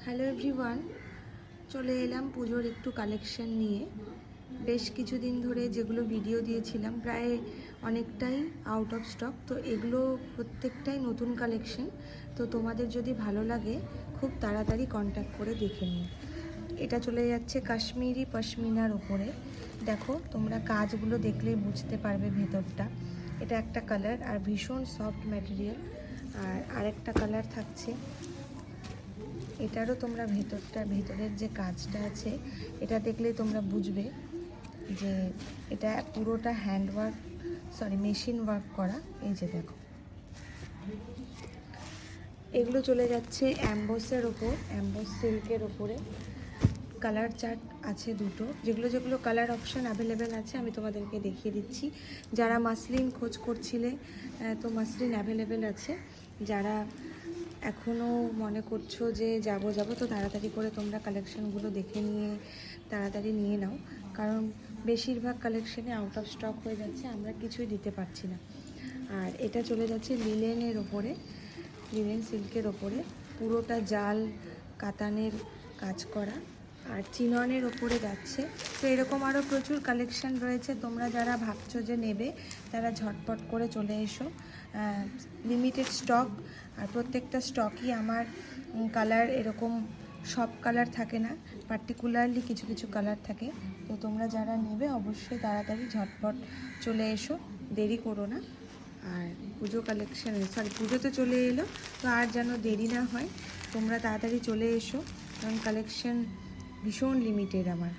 Hello everyone, চলে এলাম পুজোর একটু কালেকশন নিয়ে। বেশ কিছুদিন ধরে যেগুলো ভিডিও দিয়েছিলাম প্রায় অনেকটাই আউট অফ স্টক, তো এগুলো প্রত্যেকটাই নতুন কালেকশন। তো তোমাদের যদি ভালো লাগে খুব তাড়াতাড়ি কন্ট্যাক্ট করে দেখে নিও। এটা চলে যাচ্ছে কাশ্মীরি পশমিনার ওপরে। দেখো, তোমরা কাজগুলো দেখলেই বুঝতে পারবে ভেতরটা। এটা একটা কালার আর ভীষণ সফট ম্যাটেরিয়াল। আর আরেকটা কালার থাকছে, এটারও তোমরা ভেতরের যে কাজটা আছে এটা দেখলেই তোমরা বুঝবে যে এটা পুরোটা মেশিন ওয়ার্ক করা। এই যে দেখো, এগুলো চলে যাচ্ছে অ্যাম্বোসের ওপর, অ্যাম্বোস সিল্কের ওপরে। কালার চার্ট আছে দুটো, যেগুলো কালার অপশান অ্যাভেলেবেল আছে আমি তোমাদেরকে দেখিয়ে দিচ্ছি। যারা মাসলিন খোঁজ করছিলে, তো মাসলিন অ্যাভেলেবেল আছে। যারা এখনও মনে করছো যে যাব তো তাড়াতাড়ি করে তোমরা কালেকশানগুলো দেখে নিয়ে তাড়াতাড়ি নিয়ে নাও, কারণ বেশিরভাগ কালেকশানে আউট অফ স্টক হয়ে যাচ্ছে, আমরা কিছুই দিতে পারছি না। আর এটা চলে যাচ্ছে লিলেনের ওপরে, লিলেন সিল্কের ওপরে, পুরোটা জাল কাতানের কাজ করা আর চিননের ওপরে যাচ্ছে। তো এরকম আরও প্রচুর কালেকশান রয়েছে, তোমরা যারা ভাবছো যে নেবে তারা ঝটপট করে চলে এসো। লিমিটেড স্টক, আর প্রত্যেকটা স্টকই আমার কালার এরকম সব কালার থাকে না, পার্টিকুলারলি কিছু কিছু কালার থাকে। তো তোমরা যারা নেবে অবশ্যই তাড়াতাড়ি ঝটপট চলে এসো, দেরি করো না। আর পুজোতে চলে এলো, তো আর যেন দেরি না হয়, তোমরা তাড়াতাড়ি চলে এসো, কারণ কালেকশন ভীষণ লিমিটেড আমার।